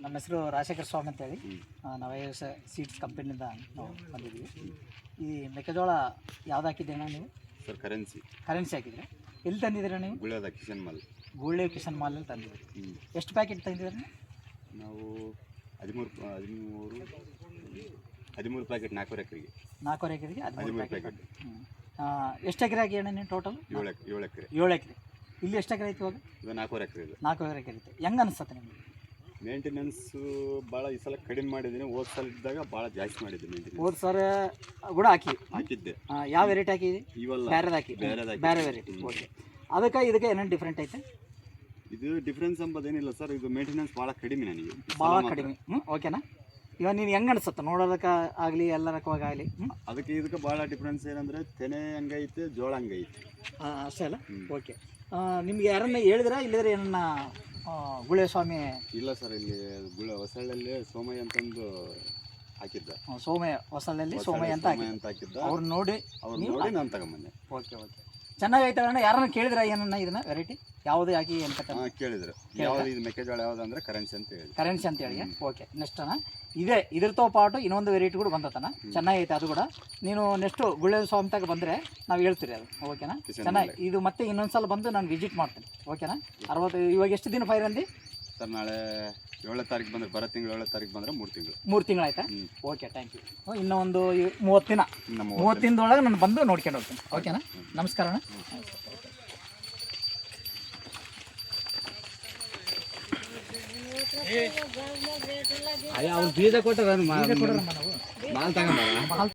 ನಮ್ಮ ಹೆಸರು ರಾಜಶೇಖರ ಸ್ವಾಮಿ ಅಂತೇಳಿ ನವಯಸ ಸೀಡ್ಸ್ ಕಂಪನಿಯಿಂದ ನಾವು ಬಂದಿದ್ದೀವಿ. ಈ ಮೆಕ್ಕೆಜೋಳ ಯಾವ್ದು ಹಾಕಿದ್ದೀರಣ್ಣ ನೀವು? ಸರ್ ಕರೆನ್ಸಿ ಹಾಕಿದ್ರೆ ಎಲ್ಲಿ ತಂದಿದ್ದೀರಾ ನೀವು? ಗುಳ್ಳೆದ ಕಿಶನ್ ಮಾಲ್. ಗೂಳೆ ಕಿಶನ್ ಮಾಲಲ್ಲಿ ತಂದಿದ್ದೀರಿ. ಎಷ್ಟು ಪ್ಯಾಕೆಟ್ ತಂದಿದ್ದೀರಾ? ನಾವು 13 ಪ್ಯಾಕೆಟ್ 4 ಎಕರೆಗೆ. 4 ಎಕರೆಗೆ 13 ಪ್ಯಾಕೆಟ್. ಎಷ್ಟು ಎಕರೆ ಹಾಕಿ ಅಣ್ಣ ನೀವು ಟೋಟಲ್? 7 ಎಕರೆ. 7 ಎಕರೆ. ಇಲ್ಲಿ ಎಷ್ಟು ಎಕರೆ ಐತಿ ಇವಾಗ? ಇದು 4 ಎಕರೆ ಇದೆ. 4 ಎಕರೆ ಐತೆ. ಹೆಂಗೆ ಅನಿಸ್ತದೆ ನಿಮಗೆ? ಮೇಂಟೆನೆನ್ಸು ಭಾಳ ಈ ಸಲ ಕಡಿಮೆ ಮಾಡಿದ್ದೀನಿ. ಹೋದ ಸಲ ಇದ್ದಾಗ ಭಾಳ ಜಾಸ್ತಿ ಮಾಡಿದ್ದೆ ಮೇಂಟೆನೆನ್ಸ್. ಹೋದ ಸರ ಕೂಡ ಹಾಕಿದ್ದೆ. ಯಾವ ವೆರೈಟಿ ಹಾಕಿದ್ರಿ? ಇವೆಲ್ಲ ಬೇರೆ ವೆರೈಟಿ. ಓಕೆ. ಅದಕ್ಕೆ ಇದಕ್ಕೆ ಏನೇನು ಡಿಫ್ರೆಂಟ್ ಐತೆ? ಇದು ಡಿಫ್ರೆನ್ಸ್ ಅಂಬೋದೇನಿಲ್ಲ ಸರ್. ಇದು ಮೇಂಟೆನೆನ್ಸ್ ಭಾಳ ಕಡಿಮೆ ನನಗೆ. ಭಾಳ ಕಡಿಮೆ. ಓಕೆನಾ? ಇವಾಗ ನೀನು ಹೆಂಗೆ ಅನಿಸುತ್ತೆ ನೋಡೋದಕ್ಕೆ ಆಗಲಿ ಎಲ್ಲರಕ್ಕವಾಗಿ ಆಗಲಿ? ಅದಕ್ಕೆ ಇದಕ್ಕೆ ಭಾಳ ಡಿಫ್ರೆನ್ಸ್ ಏನಂದರೆ ತೆನೆ ಹಂಗೈತೆ, ಜೋಳ ಹಂಗೈತೆ. ಅಷ್ಟೇ ಅಲ್ಲ? ಓಕೆ. ನಿಮ್ಗೆ ಯಾರನ್ನ ಹೇಳಿದ್ರಾ ಇಲ್ಲದ್ರೆ ಏನನ್ನ ಗುಳೆ ಸ್ವಾಮಿ? ಇಲ್ಲ ಸರ್, ಇಲ್ಲಿ ಹೊಸಳ್ಳಿ ಸೋಮಯ್ಯ ಅಂತಂದು ಹಾಕಿದ್ದ. ಹೊಸಳ್ಳಿ ಸೋಮಯ್ಯ ಅಂತ ಹಾಕಿದ್ದ. ಅವ್ರು ನೋಡಿ ನಾನು ತಗೊಂಬಂದೆ. Okay okay. ಚೆನ್ನಾಗೈತೆ ಅಣ್ಣ. ಯಾರನ್ನ ಕೇಳಿದ್ರ ಏನನ್ನ ಇದನ್ನ ವೆರೈಟಿ ಯಾವುದು ಹಾಕಿ ಅಂತ ಕೇಳಿದ್ರು. ಯಾವ್ದು ಇದು ಮೆಕ್ಕೆಜೋಳ ಯಾವ್ದು ಅಂದ್ರೆ ಕರೆನ್ಸಿ ಅಂತ ಹೇಳಿ. ಓಕೆ. ನೆಕ್ಸ್ಟ್ ಅಣ್ಣ ಇದ್ರతో ಪಾಟು ಇನ್ನೊಂದು ವೆರೈಟಿ ಕೂಡ ಬಂದತನ, ಚೆನ್ನಾಗೈತೆ ಅದು ಕೂಡ. ನೀನು ನೆಕ್ಸ್ಟ್ ಗುಳೆ ಸ್ವಾಮಿ ತಗ ಬಂದರೆ ನಾವು ಹೇಳ್ತೀರಿ ಅದು. ಓಕೆನಾ? ಚೆನ್ನಾಗಿ ಇದು ಮತ್ತೆ ಇನ್ನೊಂದ್ಸಲ ಬಂದು ನಾನು ವಿಸಿಟ್ ಮಾಡ್ತೀನಿ. ಓಕೆನಾ? 60. ಇವಾಗ ಎಷ್ಟು ದಿನ ಫೈರ್ ಅಂದಿ ಸರ್? ನಾಳೆ 7ನೇ ತಾರೀಕು ಬಂದರೆ, ಬರೋ ತಿಂಗಳು 7ನೇ ತಾರೀಕು ಬಂದರೆ 3 ತಿಂಗಳು ಆಯ್ತಾ? Okay, thank you. ಇನ್ನೂ ಒಂದು 30 ದಿನ, 30 ದಿನದೊಳಗೆ ನಾನು ಬಂದು ನೋಡ್ಕೊಂಡು ಹೋಗ್ತೀನಿ. ಓಕೆನಾ? ನಮಸ್ಕಾರ ಅಣ್ಣ. ಅವ್ರು ಬೀಜ ಕೊಟ್ಟರ ಮಾಲ್ ತಗೊಂಡ